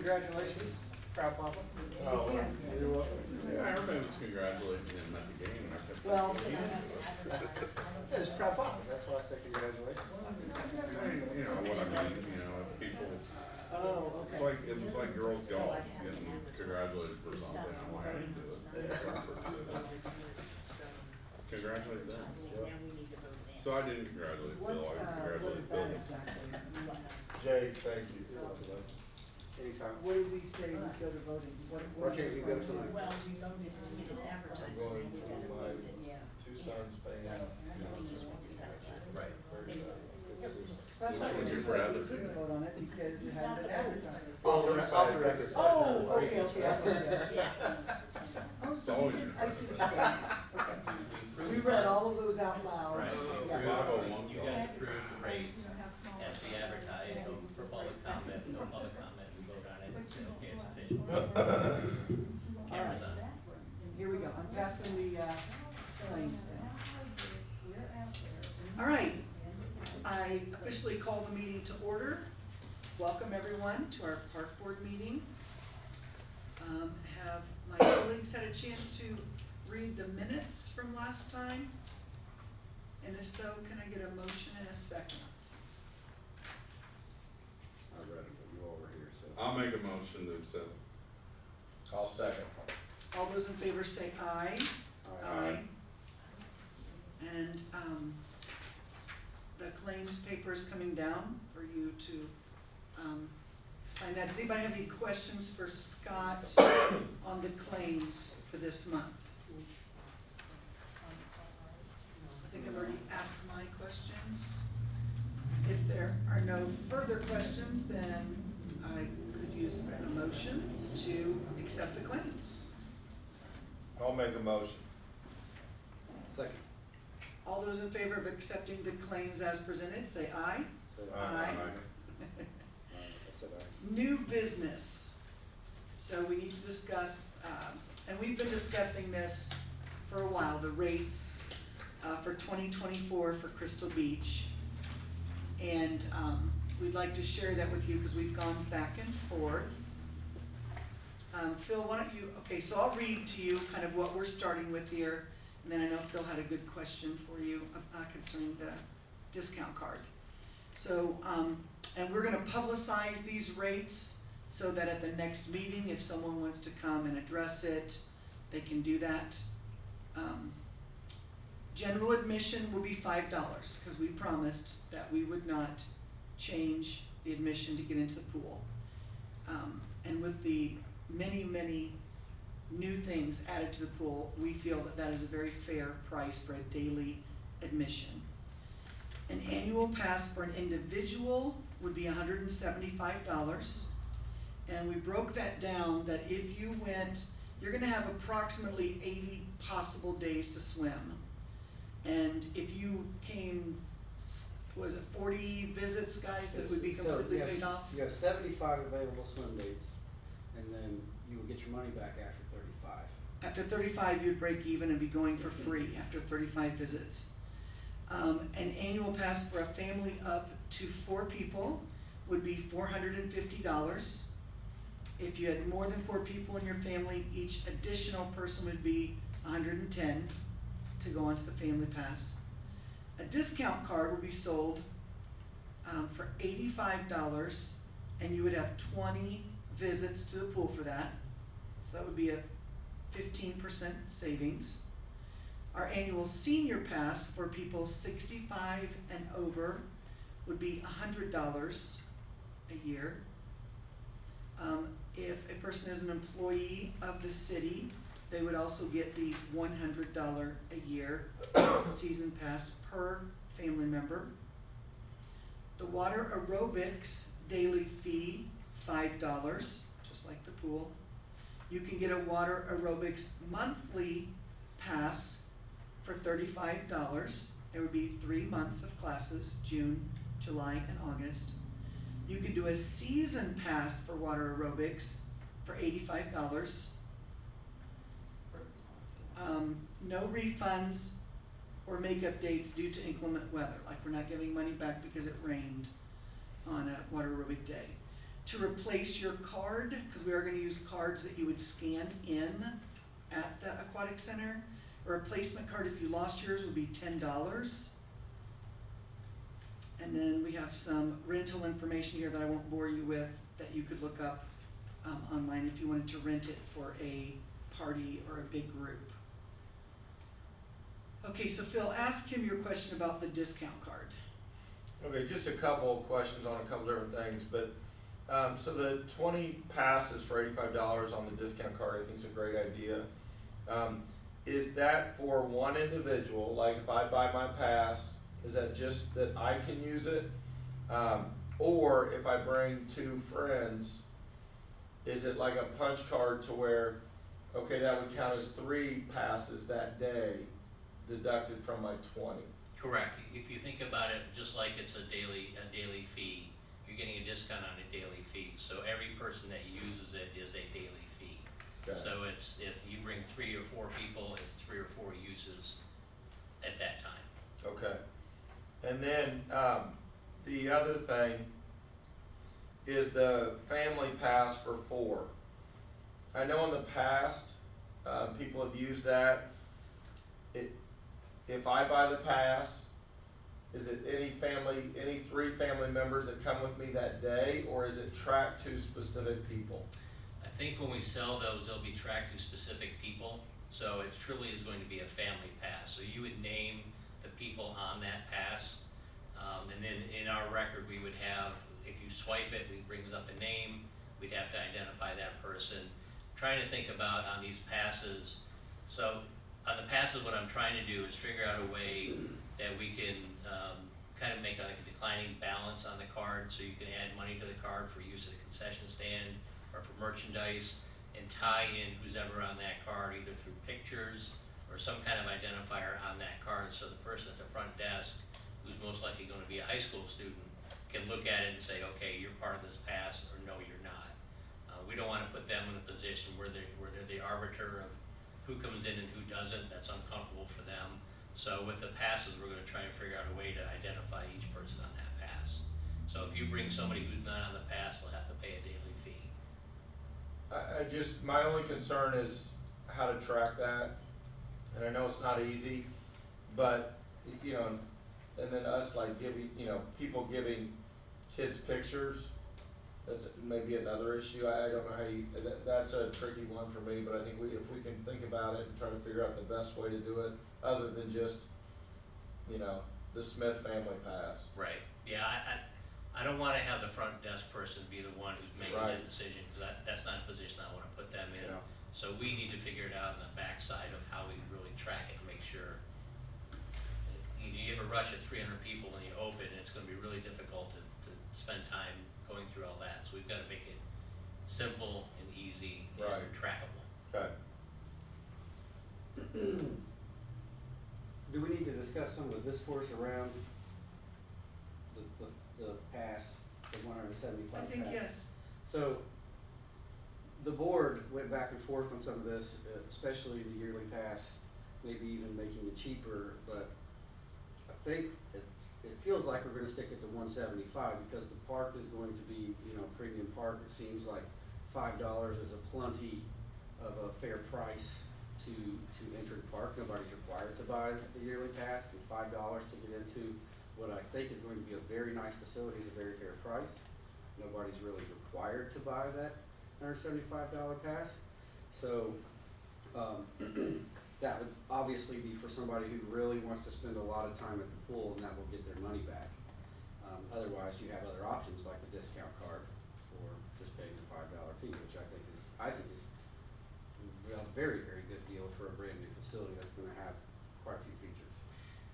congratulations, proud papa. Oh, you're welcome. Yeah, everybody was congratulating him at the game, and I kept Well, thinking, it's proud papa, that's why I said congratulations. you know what I mean, you know, people, Oh, it's like, it was like girls golf, getting congratulated for something, I'm like, I didn't do it. Congratulate them. So I didn't congratulate What, Bill, I what is congratulated Bill. that exactly? Jay, thank you. Anytime. What did we say we go to voting? Why can't you go to the- Well, we voted to get it I'm advertised. going We to gotta my vote it, yeah. two sons' band. We just want to advertise. Right. It's just. That's What what would you you said, rather we couldn't do? vote on it because it hadn't been advertised. Off the record. Oh, okay, okay. Yeah. Oh, It's so always you your did, I see what you're saying, okay. We read all of those out loud. Right, Yes. you guys approved the rates as we advertised, so for public comment, no public comment, we vote on it, and say, okay, it's official. Cameras on. Here we go, I'm passing the, claims down. All right, I officially call the meeting to order. Welcome everyone to our park board meeting. Have my colleagues had a chance to read the minutes from last time? And if so, can I get a motion and a second? I read it, but you all were here, so. I'll make a motion to accept. I'll second. All those in favor say aye. Aye. And, the claims paper is coming down for you to, sign that. Does anybody have any questions for Scott on the claims for this month? I think I've already asked my questions. If there are no further questions, then I could use a motion to accept the claims. I'll make a motion. Second. All those in favor of accepting the claims as presented, say aye. Aye. New business. So we need to discuss, and we've been discussing this for a while, the rates for 2024 for Crystal Beach. And we'd like to share that with you because we've gone back and forth. Phil, why don't you, okay, so I'll read to you kind of what we're starting with here. And then I know Phil had a good question for you concerning the discount card. So, and we're gonna publicize these rates so that at the next meeting, if someone wants to come and address it, they can do that. General admission will be $5, because we promised that we would not change the admission to get into the pool. And with the many new things added to the pool, we feel that that is a very fair price for a daily admission. An annual pass for an individual would be $175. And we broke that down that if you went, you're gonna have approximately 80 possible days to swim. And if you came, was it 40 visits, guys, that would be completely paid off? You have 75 available swim dates, and then you will get your money back after 35. After 35, you'd break even and be going for free after 35 visits. An annual pass for a family up to 4 people would be $450. If you had more than 4 people in your family, each additional person would be $110 to go onto the family pass. A discount card would be sold for $85, and you would have 20 visits to the pool for that. So that would be a 15% savings. Our annual senior pass for people 65 and over would be $100 a year. If a person is an employee of the city, they would also get the $100 a year season pass per family member. The water aerobics daily fee, $5, just like the pool. You can get a water aerobics monthly pass for $35. There would be 3 months of classes, June, July, and August. You could do a season pass for water aerobics for $85. No refunds or makeup dates due to inclement weather, like we're not giving money back because it rained on a water aerobic day. to replace your card, cause we are gonna use cards that you would scan in at the aquatic center. A replacement card, if you lost yours, would be $10. And then we have some rental information here that I won't bore you with, that you could look up online if you wanted to rent it for a party or a big group. Okay, so Phil, ask him your question about the discount card. Okay, just a couple of questions on a couple different things, but, so the 20 passes for $85 on the discount card, I think is a great idea. Is that for one individual, like if I buy my pass, is that just that I can use it? Or if I bring 2 friends, is it like a punch card to where, okay, that would count as 3 passes that day deducted from my 20? Correct. If you think about it, just like it's a daily fee, you're getting a discount on a daily fee. So every person that uses it is a daily fee. Okay. So it's, if you bring 3 or 4 people, it's 3 or 4 uses at that time. Okay. And then, the other thing is the family pass for 4. I know in the past, people have used that. If I buy the pass, is it any 3 family members that come with me that day, or is it tracked to specific people? I think when we sell those, they'll be tracked to specific people. So it truly is going to be a family pass. So you would name the people on that pass. And then in our record, we would have, if you swipe it, it brings up a name. We'd have to identify that person. Trying to think about on these passes. So on the passes, what I'm trying to do is figure out a way that we can kind of make like a declining balance on the card, so you can add money to the card for use at a concession stand or for merchandise, and tie in who's ever on that card, either through pictures or some kind of identifier on that card, so the person at the front desk, who's most likely going to be a high school student, can look at it and say, okay, you're part of this pass, or no, you're not. We don't want to put them in a position where they're the arbiter of who comes in and who doesn't. That's uncomfortable for them. So with the passes, we're going to try and figure out a way to identify each person on that pass. So if you bring somebody who's not on the pass, they'll have to pay a daily fee. My only concern is how to track that, and I know it's not easy, but, you know, and then us like giving, people giving kids pictures, that's maybe another issue. I don't know how that's a tricky one for me, but I think if we can think about it and try to figure out the best way to do it, other than just, the Smith family pass. Right. Yeah, I don't want to have the front desk person be the one who's making Right. that decision, because that's not a position I want to put them in. Yeah. So we need to figure it out on the backside of how we really track it and make sure. You ever rush at 300 people when you open, it's going to be really difficult to spend time going through all that. So we've got to make it simple and easy and Right. trackable. Okay. Do we need to discuss some of the discourse around the pass, the 175 I think pass? yes. So, the board went back and forth on some of this, especially the yearly pass, maybe even making it cheaper, but I think it feels like we're gonna stick at the 175 because the park is going to be, premium park. It seems like $5 is a plenty of a fair price to enter the park. Nobody's required to buy the yearly pass, and $5 to get into what I think is going to be a very nice facility is a very fair price. Nobody's really required to buy that $175 pass. So, that would obviously be for somebody who really wants to spend a lot of time at the pool, and that will get their money back. Otherwise, you have other options like the discount card or just paying the $5 fee, which I think is a very, very good deal for a brand new facility that's gonna have quite a few features.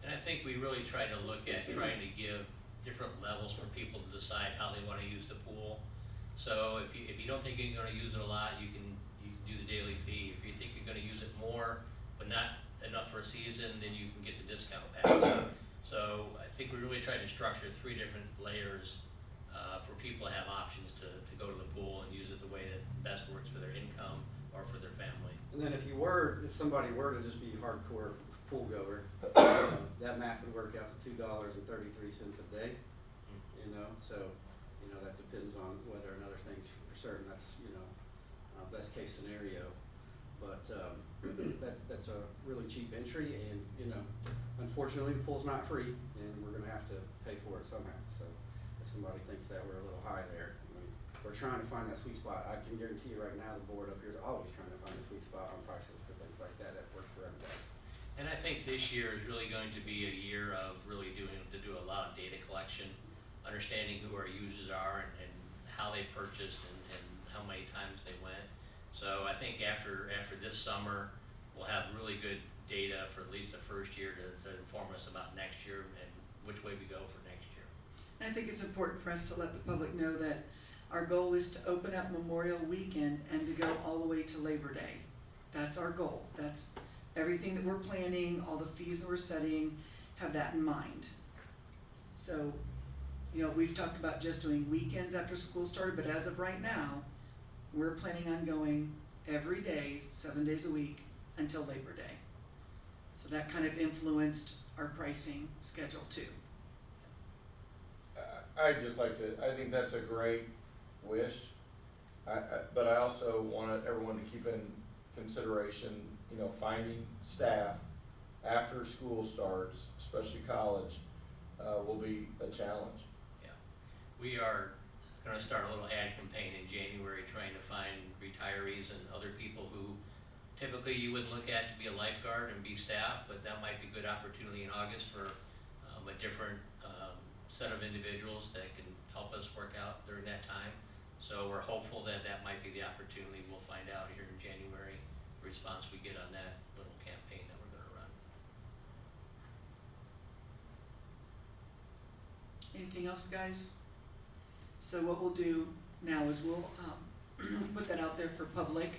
And I think we really try to look at trying to give different levels for people to decide how they want to use the pool. So if you don't think you're going to use it a lot, you can do the daily fee. If you think you're going to use it more, but not enough for a season, then you can get the discount pass. So I think we really tried to structure 3 different layers for people to have options to go to the pool and use it the way that best works for their income or for their family. And then if somebody were to just be hardcore pool goer, that math would work out to $2.33 a day, so, you know, that depends on whether and other things for certain, that's, you know, best case scenario. But, that's a really cheap entry and, you know, unfortunately the pool's not free and we're gonna have to pay for it somehow. So if somebody thinks that we're a little high there, I mean, we're trying to find that sweet spot. I can guarantee you right now, the board up here is always trying to find a sweet spot on prices for things like that works for everybody. And I think this year is really going to be a year of really do a lot of data collection, understanding who our users are and how they purchased and how many times they went. So I think after this summer, we'll have really good data for at least the first year to inform us about next year and which way we go for next year. And I think it's important for us to let the public know that our goal is to open up Memorial Weekend and to go all the way to Labor Day. That's our goal. That's everything that we're planning, all the fees that we're setting, have that in mind. So, you know, we've talked about just doing weekends after school started, but as of right now, we're planning on going every day, 7 days a week, until Labor Day. So that kind of influenced our pricing schedule too. I'd just like to, I think that's a great wish. But I also want everyone to keep in consideration, you know, finding staff after school starts, especially college, will be a challenge. Yeah, we are gonna start a little ad campaign in January trying to find retirees and other people who typically you wouldn't look at to be a lifeguard and be staff, but that might be a good opportunity in August for a different set of individuals that can help us work out during that time. So we're hopeful that that might be the opportunity. We'll find out here in January the response we get on that little campaign that we're gonna run. Anything else, guys? So what we'll do now is we'll put that out there for public,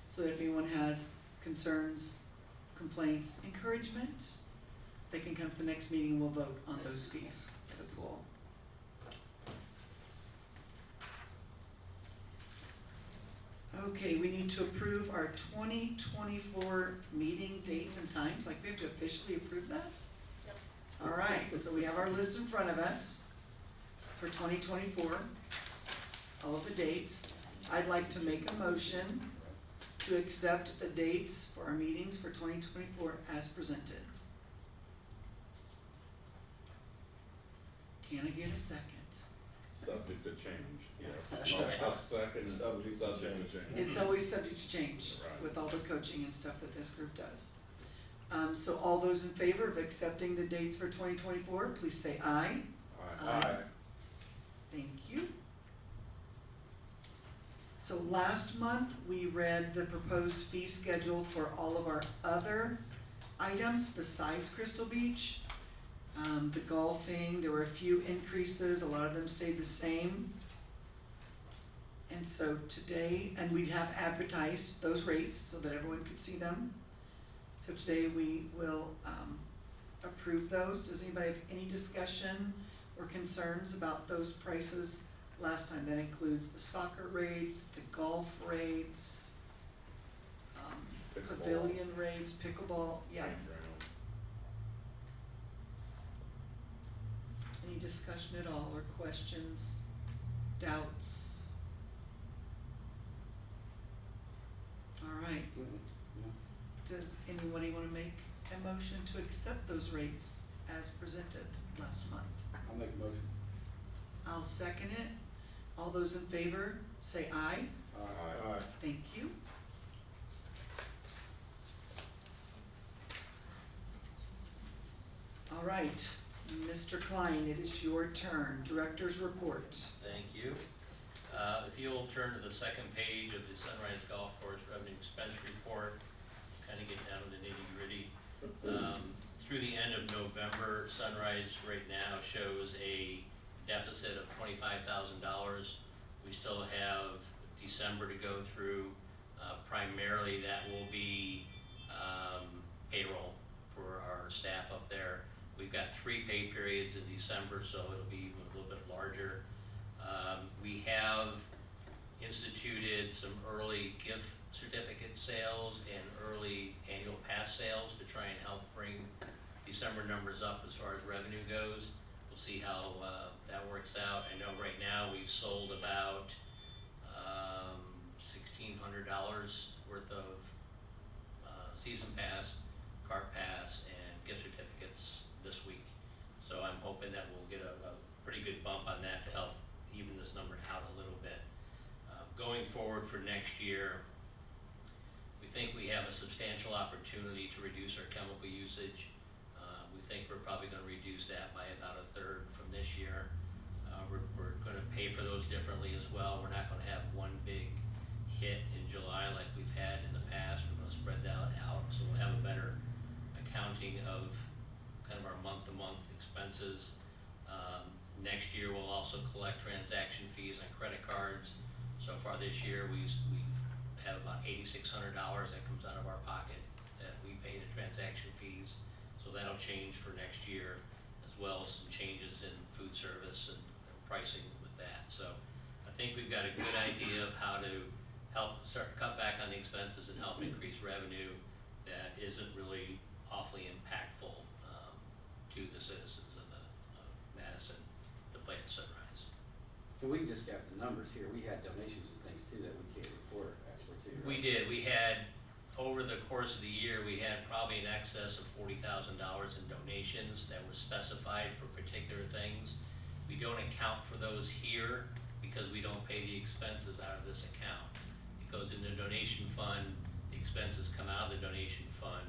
so that if anyone has concerns, complaints, encouragement, they can come to the next meeting and we'll vote on those fees for the pool. Okay, we need to approve our 2024 meeting dates and times, like we have to officially approve that? Yep. All right, so we have our list in front of us for 2024, all of the dates. I'd like to make a motion to accept the dates for our meetings for 2024 as presented. Can I get a second? Subject to change, yes. Yes. A second, Subject to change. change. It's always subject to change Right. with all the coaching and stuff that this group does. So all those in favor of accepting the dates for 2024, please say aye. Aye. Thank you. So last month, we read the proposed fee schedule for all of our other items besides Crystal Beach. The golfing, there were a few increases, a lot of them stayed the same. And so today, and we'd have advertised those rates so that everyone could see them. So today we will approve those. Does anybody have any discussion or concerns about those prices last time? That includes the soccer rates, the golf rates, Pickleball. pavilion rates, pickleball, yeah. Campground. Any discussion at all or questions, doubts? All right, does anybody wanna make a motion to accept those rates as presented last month? I'll make a motion. I'll second it. All those in favor, say aye. Aye. Thank you. All right, Mr. Klein, it is your turn. Director's report. Thank you. If you'll turn to the second page of the Sunrise Golf Course Revenue Expense Report, kind of get down to the nitty-gritty. Through the end of November, Sunrise right now shows a deficit of $25,000. We still have December to go through. Primarily that will be payroll for our staff up there. We've got 3 pay periods in December, so it'll be even a little bit larger. We have instituted some early gift certificate sales and early annual pass sales to try and help bring December numbers up as far as revenue goes. we'll see how, that works out. I know right now we've sold about, $1,600 worth of, season pass, cart pass, and gift certificates this week. So I'm hoping that we'll get a pretty good bump on that to help even this number out a little bit. Going forward for next year, we think we have a substantial opportunity to reduce our chemical usage. We think we're probably gonna reduce that by about a third from this year. We're gonna pay for those differently as well. We're not gonna have one big hit in July like we've had in the past. We're gonna spread that out, so we'll have a better accounting of kind of our month-to-month expenses. Next year, we'll also collect transaction fees on credit cards. So far this year, we've had about $8,600 that comes out of our pocket that we pay the transaction fees. So that'll change for next year, as well as some changes in food service and pricing with that. So I think we've got a good idea of how to help start to cut back on the expenses and help increase revenue that isn't really awfully impactful to the citizens of Madison to play at Sunrise. And we just got the numbers here, we had donations and things too that we can't report actually too, right? We did. We had, over the course of the year, we had probably in excess of $40,000 in donations that were specified for particular things. We don't account for those here because we don't pay the expenses out of this account. It goes in the donation fund, the expenses come out of the donation fund.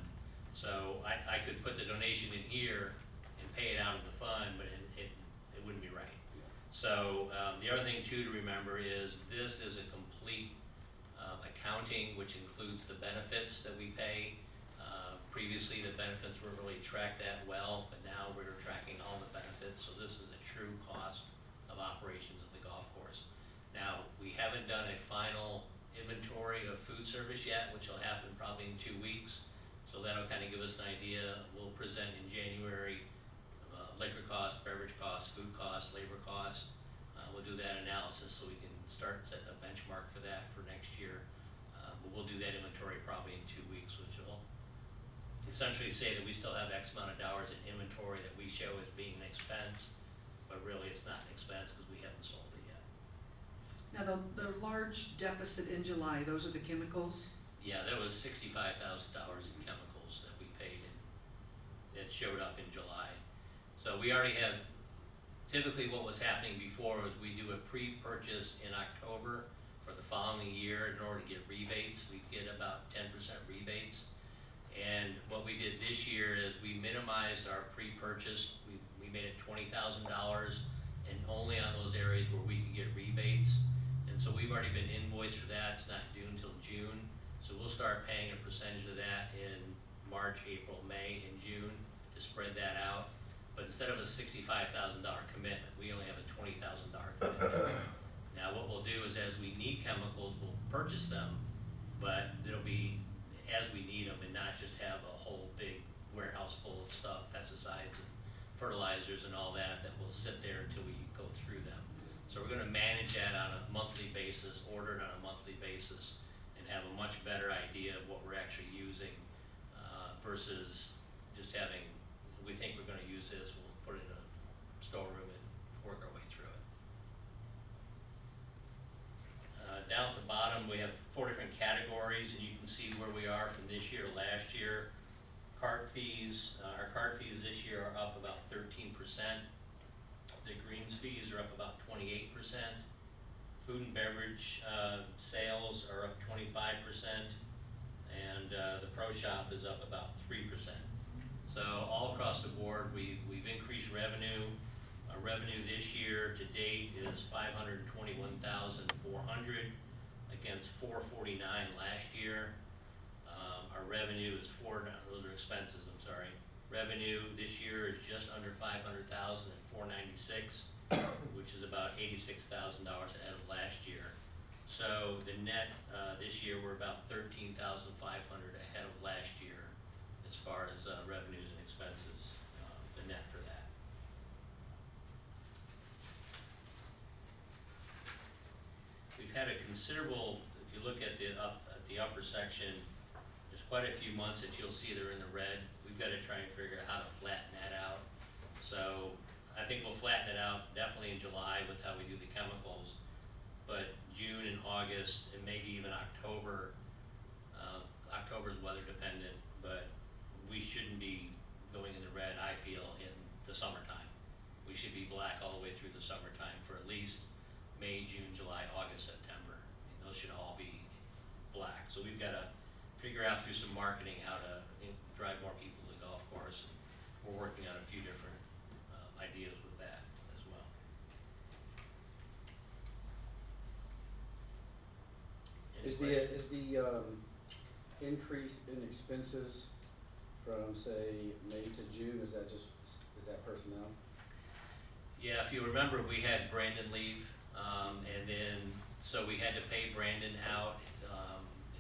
So I could put the donation in here and pay it out of the fund, but it wouldn't be right. So the other thing too to remember is this is a complete accounting, which includes the benefits that we pay. Previously, the benefits weren't really tracked that well, but now we're tracking all the benefits. So this is the true cost of operations of the golf course. Now, we haven't done a final inventory of food service yet, which will happen probably in 2 weeks. So that'll kind of give us an idea. We'll present in January liquor costs, beverage costs, food costs, labor costs. We'll do that analysis so we can start setting a benchmark for that for next year. But we'll do that inventory probably in 2 weeks, which will essentially say that we still have X amount of dollars in inventory that we show as being an expense, but really it's not an expense because we haven't sold it yet. Now, the large deficit in July, those are the chemicals? Yeah, there was $65,000 in chemicals that we paid and that showed up in July. So we already have, typically what was happening before was we do a pre-purchase in October for the following year. In order to get rebates, we get about 10% rebates. And what we did this year is we minimized our pre-purchase. We made it $20,000 and only on those areas where we could get rebates. And so we've already been invoiced for that. It's not due until June. So we'll start paying a percentage of that in March, April, May, and June to spread that out. But instead of a $65,000 commitment, we only have a $20,000 commitment. Now what we'll do is as we need chemicals, we'll purchase them, but it'll be as we need them and not just have a whole big warehouse full of stuff, pesticides and fertilizers and all that will sit there until we go through them. So we're gonna manage that on a monthly basis, order it on a monthly basis, and have a much better idea of what we're actually using versus just having, we think we're gonna use this, we'll put it in a storeroom and work our way through it. Down at the bottom, we have 4 different categories, and you can see where we are from this year to last year. Cart fees, our cart fees this year are up about 13%. The greens fees are up about 28%. Food and beverage sales are up 25%, and the pro shop is up about 3%. So all across the board, we've increased revenue. Our revenue this year to date is $521,400 against $449 last year. Our revenue is those are expenses, I'm sorry. Revenue this year is just under $500,000 at $496, which is about $86,000 ahead of last year. So the net this year we're about $13,500 ahead of last year as far as revenues and expenses, the net for that. We've had a considerable, if you look at the upper section, there's quite a few months that you'll see they're in the red. We've got to try and figure out how to flatten that out. So I think we'll flatten it out definitely in July with how we do the chemicals, but June and August and maybe even October, October's weather dependent, but we shouldn't be going in the red, I feel, in the summertime. We should be black all the way through the summertime for at least May, June, July, August, September. I mean, those should all be black. So we've gotta figure out through some marketing how to drive more people to the golf course. And we're working on a few different ideas with that as well. Any Is the increase in expenses from, say, May to June, is that personnel? Yeah, if you remember, we had Brandon leave, and then, so we had to pay Brandon out,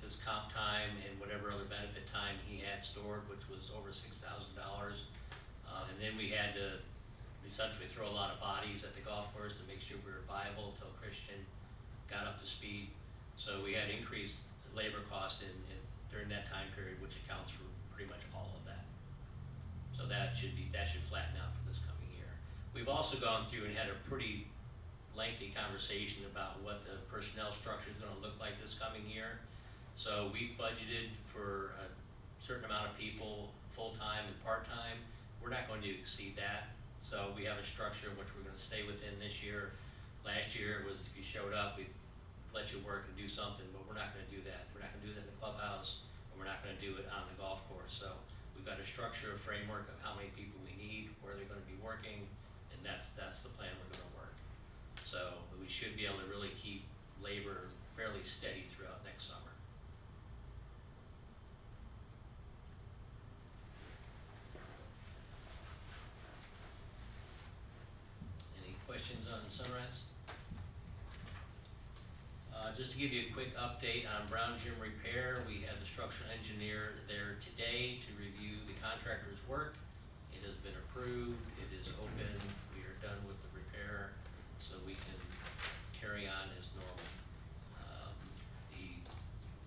his comp time and whatever other benefit time he had stored, which was over $6,000. And then we had to essentially throw a lot of bodies at the golf course to make sure we were viable till Christian got up to speed. So we had increased labor costs during that time period, which accounts for pretty much all of that. So that should flatten out for this coming year. We've also gone through and had a pretty lengthy conversation about what the personnel structure is gonna look like this coming year. So we budgeted for a certain amount of people, full-time and part-time. We're not going to exceed that. So we have a structure which we're gonna stay within this year. Last year was if you showed up, we'd let you work and do something, but we're not gonna do that. We're not gonna do that in the clubhouse, and we're not gonna do it on the golf course. So we've got a structure, a framework of how many people we need, where they're gonna be working, and that's the plan we're gonna work. So we should be able to really keep labor fairly steady throughout next summer. Any questions on Sunrise? Just to give you a quick update on Brown Gym repair, we had the structural engineer there today to review the contractor's work. It has been approved, it is open, we are done with the repair, so we can carry on as normal. The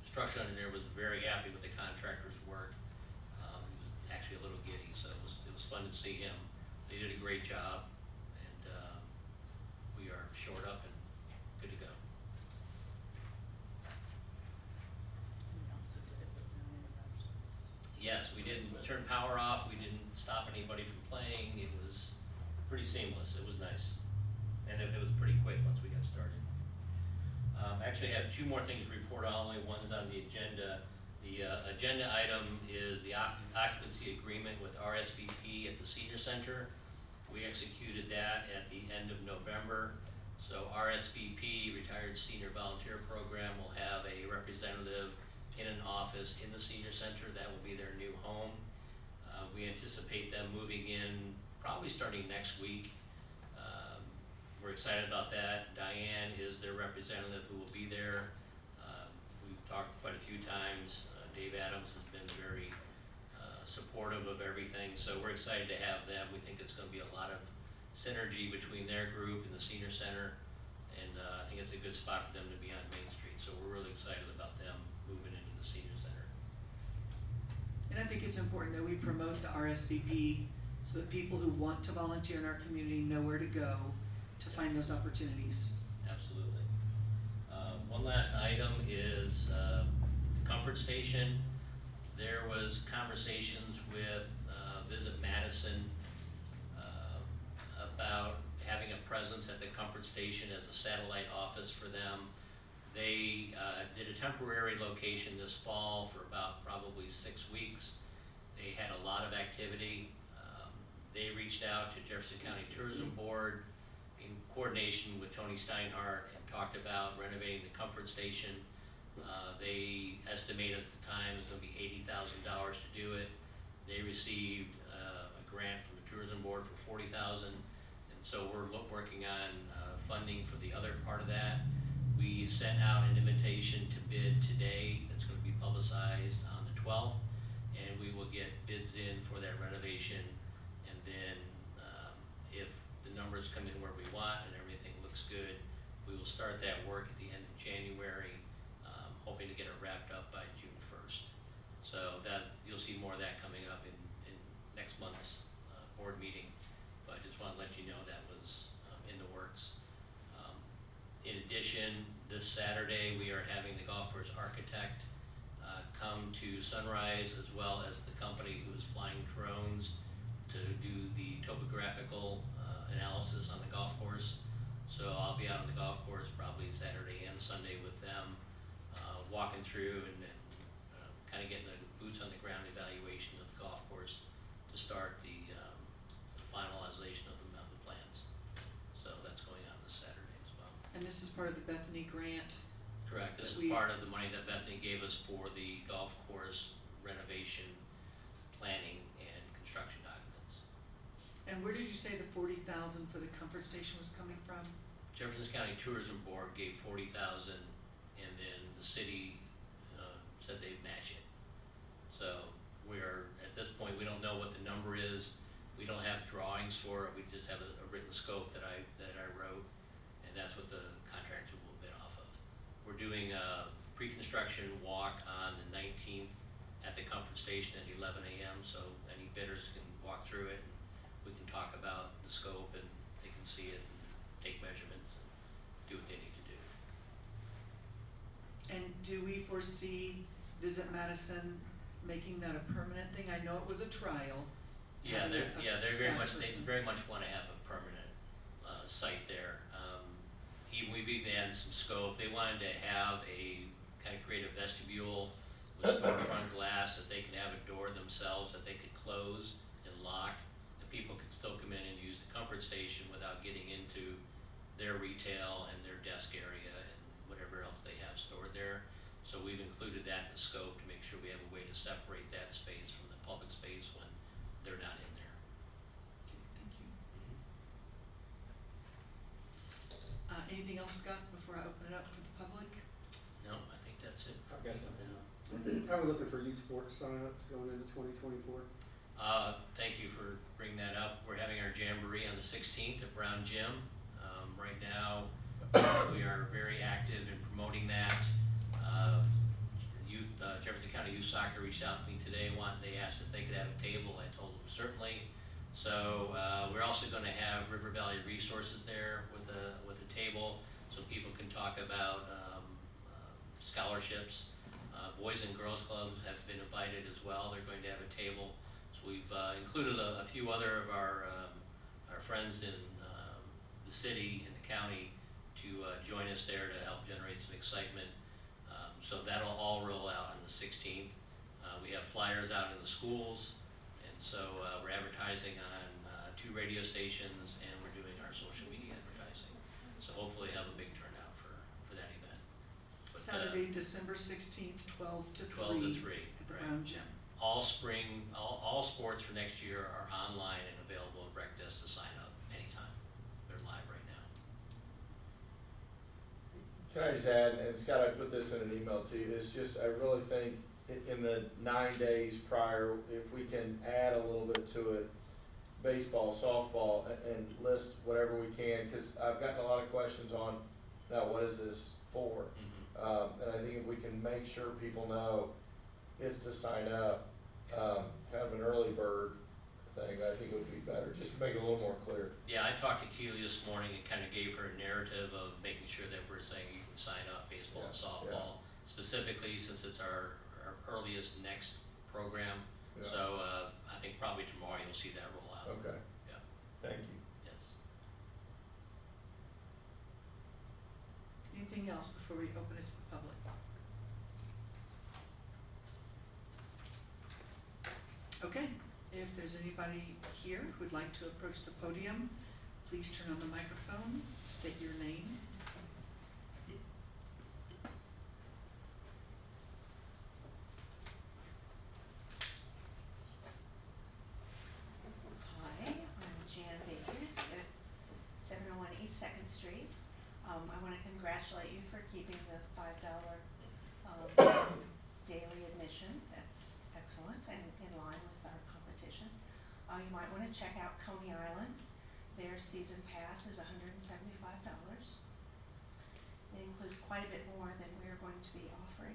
structural engineer was very happy with the contractor's work. He was actually a little giddy, so it was fun to see him. They did a great job, and we are shored up and good to go. We also did it with no interruptions. Yes, we didn't turn power off, we didn't stop anybody from playing, it was pretty seamless, it was nice. And it was pretty quick once we got started. Actually, I have two more things to report on, only one's on the agenda. The agenda item is the occupancy agreement with RSVP at the senior center. We executed that at the end of November. So RSVP, Retired Senior Volunteer Program, will have a representative in an office in the senior center. That will be their new home. We anticipate them moving in probably starting next week. We're excited about that. Diane is their representative who will be there. We've talked quite a few times. Dave Adams has been very supportive of everything, so we're excited to have them. We think it's gonna be a lot of synergy between their group and the senior center, and I think it's a good spot for them to be on Main Street, so we're really excited about them moving into the senior center. And I think it's important that we promote the RSVP so that people who want to volunteer in our community know where to go to find those opportunities. Absolutely. One last item is the Comfort Station. There was conversations with Visit Madison about having a presence at the Comfort Station as a satellite office for them. They did a temporary location this fall for about probably 6 weeks. They had a lot of activity. They reached out to Jefferson County Tourism Board in coordination with Tony Steinhardt and talked about renovating the Comfort Station. They estimated at the time it was gonna be $80,000 to do it. They received a grant from the Tourism Board for $40,000, and so we're working on funding for the other part of that. We sent out an invitation to bid today. It's gonna be publicized on the 12th, and we will get bids in for that renovation. And then if the numbers come in where we want and everything looks good, we will start that work at the end of January, hoping to get it wrapped up by June 1st. So that, you'll see more of that coming up in next month's board meeting. But I just wanna let you know that was, in the works. In addition, this Saturday, we are having the golf course architect, come to Sunrise, as well as the company who is flying drones to do the topographical, analysis on the golf course. So I'll be out on the golf course probably Saturday and Sunday with them, walking through and kind of getting the boots on the ground evaluation of the golf course to start the finalization of the plans. So that's going on this Saturday as well. And this is part of the Bethany grant. Correct, this That is we- part of the money that Bethany gave us for the golf course renovation, planning, and construction documents. And where did you say the 40,000 for the comfort station was coming from? Jefferson County Tourism Board gave 40,000, and then the city, said they'd match it. So at this point, we don't know what the number is, we don't have drawings for it, we just have a written scope that I wrote, and that's what the contractor will bid off of. We're doing a pre-construction walk on the 19th at the comfort station at 11 a.m., so any bidders can walk through it, and we can talk about the scope, and they can see it, and take measurements, and do what they need to do. And do we foresee Visit Madison making that a permanent thing? I know it was a trial. Yeah, having they're a very staff much, they person. very much wanna have a permanent, site there. We've even had some scope, they wanted to have kind of create a vestibule with storefront glass, that they can have a door themselves, that they could close and lock, and people could still come in and use the comfort station without getting into their retail and their desk area and whatever else they have stored there. So we've included that in the scope to make sure we have a way to separate that space from the public space when they're not in there. Okay, thank you. Anything else, Scott, before I open it up for the public? No, I think that's it. I guess How are we looking for youth sports sign-ups going into 2024? Thank you for bringing that up. We're having our jamboree on the 16th at Brown Gym. Right now, we are very active in promoting that. Jefferson County Youth Soccer reached out to me today, they asked if they could have a table. I told them certainly. So we're also going to have River Valley Resources there with a table, so people can talk about scholarships. Boys and Girls Clubs have been invited as well. They're going to have a table. So we've included a few other of our friends in the city and the county to join us there to help generate some excitement. So that'll all roll out on the 16th. We have flyers out in the schools, and so we're advertising on 2 radio stations, and we're doing our social media advertising. So hopefully have a big turnout for that event. But, Saturday, December 16th, 12 to 12 to 3, at the right. Brown Gym. All sports for next year are online and available at Rec Desk to sign up anytime. They're live right now. Can I just add, and Scott, I put this in an email to you, it's just, I really think in the 9 days prior, if we can add a little bit to it, baseball, softball, and list whatever we can, because I've gotten a lot of questions on, now what is this for? And I think if we can make sure people know it's to sign up, kind of an early bird thing, I think it would be better, just to make it a little more clear. Yeah, I talked to Keely this morning and kind of gave her a narrative of making sure that we're saying you can sign up baseball and Yeah, softball, specifically since it's our earliest next program. Yeah. So I think probably tomorrow you'll see that roll out. Okay, Yeah, thank you. yes. Anything else before we open it to the public? Okay, if there's anybody here who'd like to approach the podium, please turn on the microphone, state your name. Hi, I'm Jan Vadris at 701 East Second Street. I want to congratulate you for keeping the $5 daily admission. That's excellent and in line with our competition. You might want to check out Coney Island. Their season pass is $175. It includes quite a bit more than we're going to be offering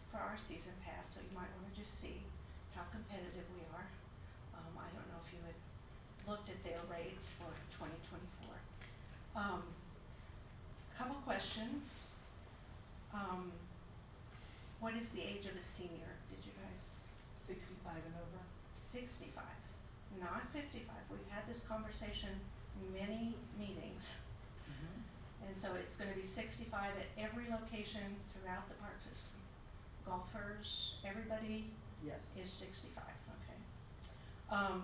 for our season pass, so you might want to just see how competitive we are. I don't know if you would looked at their rates for 2024. Couple questions. What is the age of a senior? Did you guys? 65 and over. 65, not 55. We've had this conversation many meetings. And so it's gonna be 65 at every location throughout the park system. Golfers, everybody Yes. is 65, okay.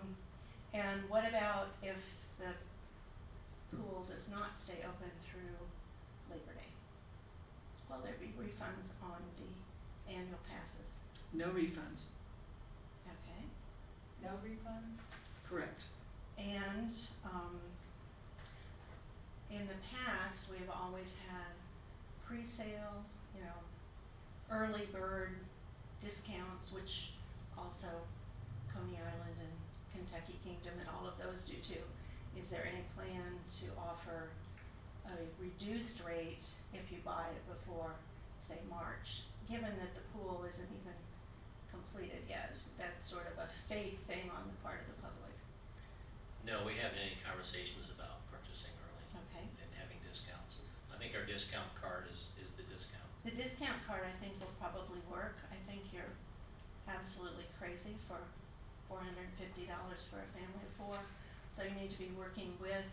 And what about if the pool does not stay open through Labor Day? Will there be refunds on the annual passes? No refunds, Okay. No refund? correct. And, in the past, we've always had pre-sale, early bird discounts, which also Coney Island and Kentucky Kingdom and all of those do too. Is there any plan to offer a reduced rate if you buy it before, say, March? Given that the pool isn't even completed yet, that's sort of a faith thing on the part of the public. No, we haven't any conversations about purchasing early Okay. and having discounts. I think our discount card is the discount. The discount card, I think, will probably work. I think you're absolutely crazy for $450 for a family of 4. So you need to be working with,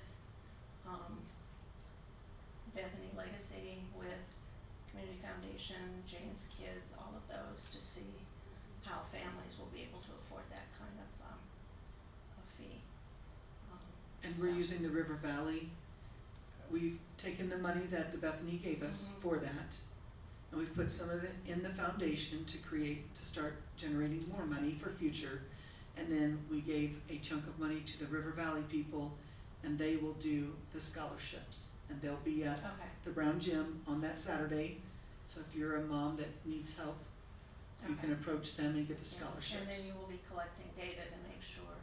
Bethany Legacy, with Community Foundation, Jane's Kids, all of those, to see how families will be able to afford that kind of, a fee. And we're So- using the River Valley. We've taken the money that the Bethany gave us Mhm. for that, and we've put some of it in the foundation to start generating more money for future. And then we gave a chunk of money to the River Valley people, and they will do the scholarships. And they'll be at Okay, the Brown Gym on that Saturday. So if you're a mom that needs help, you can okay. approach them and get the Yeah. scholarships. And then you will be collecting data to make sure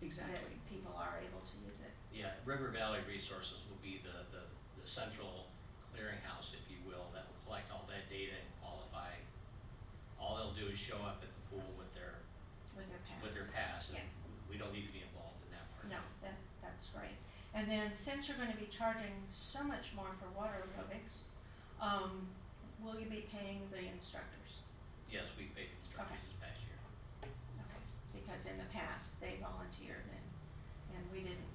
Exactly. that people are able to use it. Yeah, River Valley Resources will be the central clearinghouse, if you will, that will collect all that data and qualify. All they'll do is show up at the pool with their With their pass. and Yeah. we don't need to be involved in that part. No, that's great. And then since you're gonna be charging so much more for water aerobics, will you be paying the instructors? Yes, we paid instructors Okay. this past year. Okay, because in the past, they volunteered and we didn't,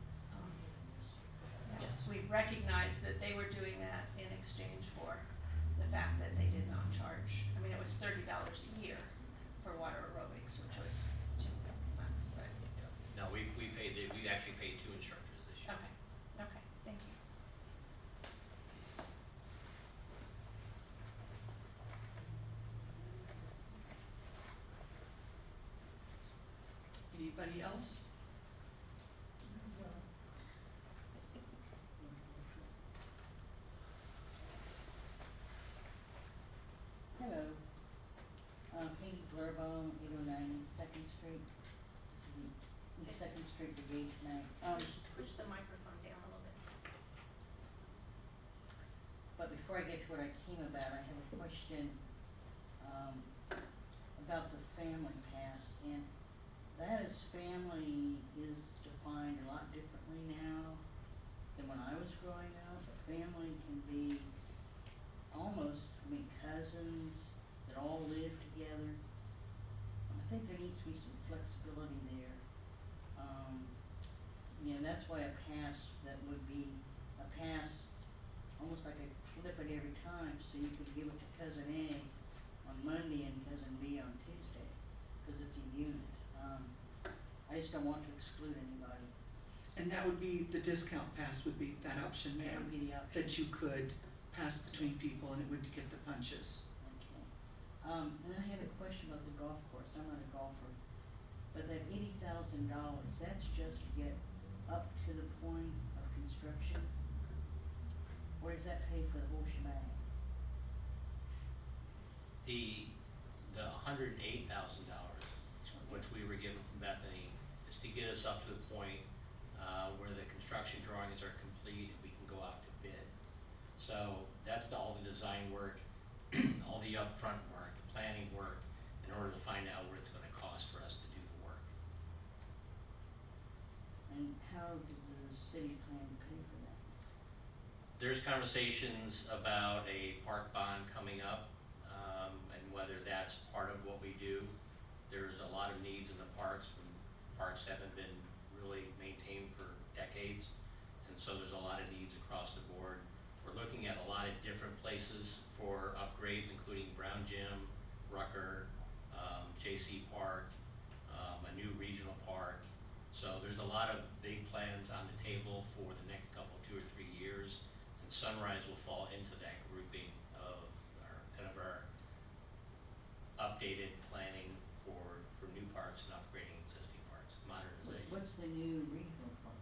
Yes. we recognized that they were doing that in exchange for the fact that they did not charge. I mean, it was $30 a year for water aerobics, which was 2 months, but, Yeah. No, we actually paid 2 instructors this year. okay, thank you. Anybody else? Hello. Peggy Blurbone, 809 East Second Street. East Second Street, Brigade tonight. Push the microphone down a little bit. But before I get to what I came about, I have a question, about the family pass. And that family is defined a lot differently now than when I was growing up. A family can be cousins that all live together. I think there needs to be some flexibility there. That's why a pass that would be a pass, almost like a flip it every time, so you could give it to cousin A on Monday and cousin B on Tuesday, cause it's a unit. I just don't want to exclude anybody. And that would be, the discount pass would be that option That there, would be the option. that you could pass between people and it would get the punches. Okay. And I had a question about the golf course. I'm not a golfer. But that $80,000, that's just to get up to the point of construction? Or does that pay for the whole shebang? The $108,000, which we were given from Bethany, is to get us up to the point where the construction drawings are complete and we can go out to bid. So that's all the design work, all the upfront work, the planning work, in order to find out what it's gonna cost for us to do the work. And how does the city plan to pay for that? There's conversations about a park bond coming up, and whether that's part of what we do. There's a lot of needs in the parks, and parks haven't been really maintained for decades, and so there's a lot of needs across the board. We're looking at a lot of different places for upgrades, including Brown Gym, Rucker, JC Park, a new regional park. So there's a lot of big plans on the table for the next couple, 2 or 3 years, and Sunrise will fall into that grouping of our updated planning for new parks and upgrading existing parks, modernization. What's the new regional park?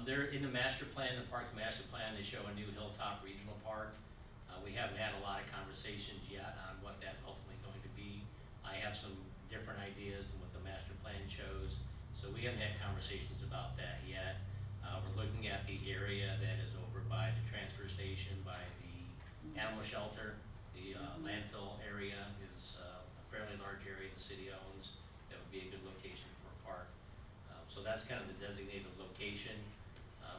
They're in the master plan, the park's master plan, they show a new Hilltop Regional Park. We haven't had a lot of conversations yet on what that's ultimately going to be. I have some different ideas than what the master plan shows, so we haven't had conversations about that yet. We're looking at the area that is over by the transfer station, by the animal shelter. The landfill area is a fairly large area the city owns. That would be a good location for a park. So that's kind of the designated location.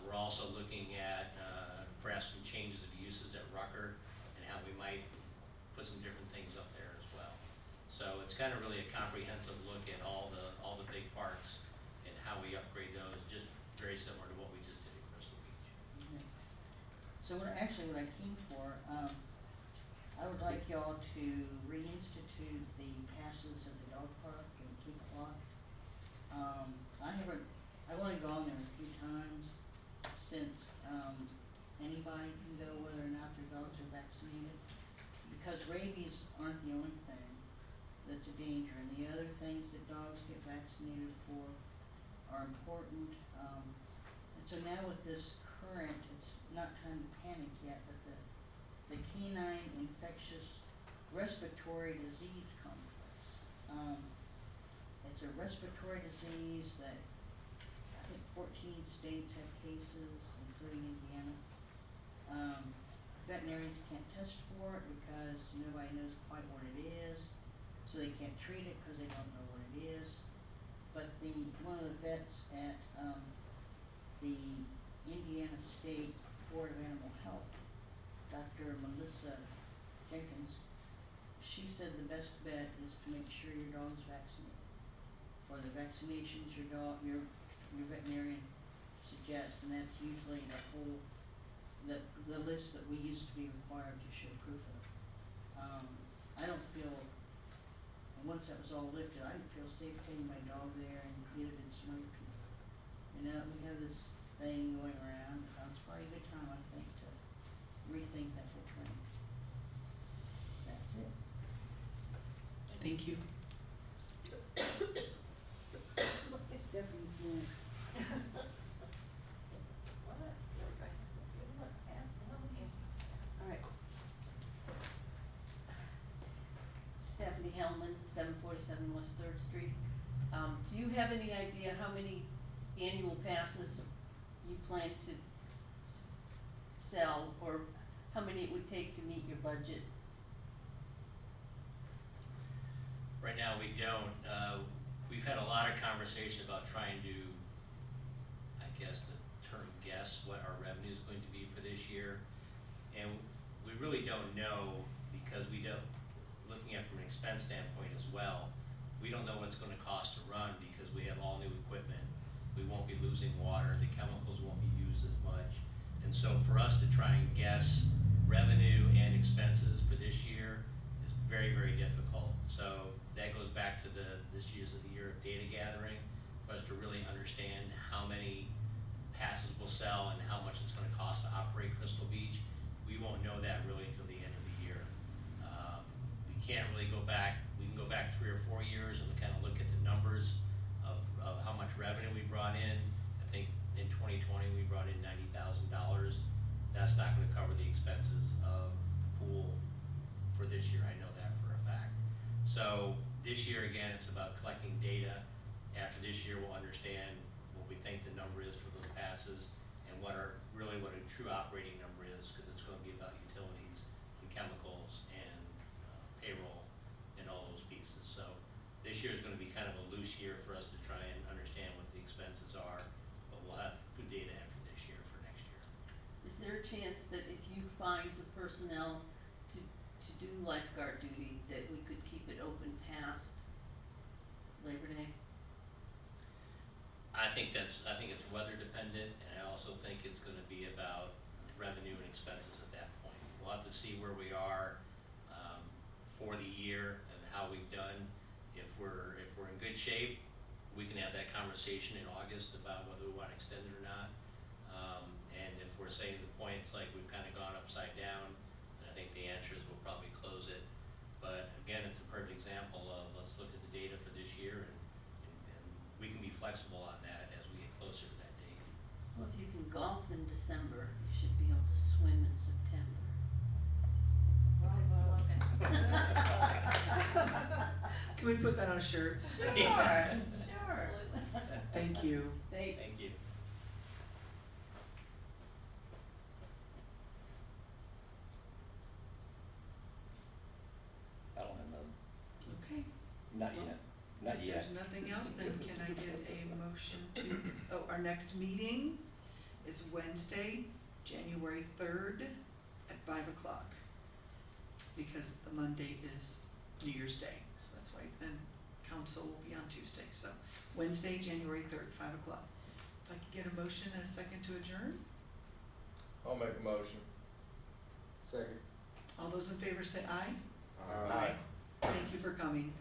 We're also looking at perhaps some changes of uses at Rucker and how we might put some different things up there as well. So it's kind of really a comprehensive look at all the big parks and how we upgrade those, just very similar to what we just did at Crystal Beach. Okay. So what I came for, I would like y'all to reinstitute the passes at the dog park and keep it locked. I've only gone there a few times since, anybody can go whether or not their dogs are vaccinated. Because rabies aren't the only thing that's a danger, and the other things that dogs get vaccinated for are important. And so now with this current, it's not time to panic yet, but the canine infectious respiratory disease complex. It's a respiratory disease that I think 14 states have cases, including Indiana. Veterinarians can't test for it because nobody knows quite what it is, so they can't treat it because they don't know what it is. But one of the vets at the Indiana State Board of Animal Health, Dr. Melissa Jenkins, she said the best bet is to make sure your dog's vaccinated. For the vaccinations your veterinarian suggests, and that's usually the list that we used to be required to show proof of. I don't feel, and once that was all lifted, I didn't feel safe taking my dog there, and neither did some other people. You know, we have this thing going around, it's probably a good time, I think, to rethink that whole thing. That's it. Thank you. It's definitely. All right. Stephanie Hellman, 747 West Third Street. Do you have any idea how many annual passes you plan to sell, or how many it would take to meet your budget? Right now, we don't. We've had a lot of conversation about trying to, I guess the term guess, what our revenue is going to be for this year. And we really don't know, because we don't, looking at it from an expense standpoint as well, we don't know what's gonna cost to run because we have all new equipment. We won't be losing water, the chemicals won't be used as much. And so for us to try and guess revenue and expenses for this year is very, very difficult. So that goes back to this year's the year of data gathering, for us to really understand how many passes we'll sell and how much it's gonna cost to operate Crystal Beach. We won't know that really until the end of the year. We can't really go back, we can go back 3 or 4 years and kind of look at the numbers of how much revenue we brought in. I think in 2020, we brought in $90,000. That's not gonna cover the expenses of the pool for this year, I know that for a fact. So this year, again, it's about collecting data. After this year, we'll understand what we think the number is for those passes and what a true operating number is, because it's going to be about utilities and chemicals and payroll and all those pieces. So this year is going to be kind of a loose year for us to try and understand what the expenses are there a chance that if you find the personnel to do lifeguard duty, that we could keep it open past Labor Day? I think it's weather dependent, and I also think it's gonna be about revenue and expenses at that point. We'll have to see where we are, for the year and how we've done. If we're in good shape, we can have that conversation in August about whether we wanna extend it or not. And if we're saying the points like we've kinda gone upside down, then I think the answer is we'll probably close it. But again, it's a perfect example of, let's look at the data for this year and we can be flexible on that as we get closer to that date. Well, if you can golf in December, you should be able to swim in September. Can we put that on a shirt? Sure, sure. Thank you. Thanks. Thank you. I don't have none. Okay. Not Well, yet. Not If yet. there's nothing else, then can I get a motion to, our next meeting is Wednesday, January 3rd at 5:00. Because the Monday is New Year's Day, so that's why then council will be on Tuesday, so Wednesday, January 3rd, 5:00. If I could get a motion and a second to adjourn, I'll make a motion. Second. all those in favor say aye. Aye. Thank you for coming.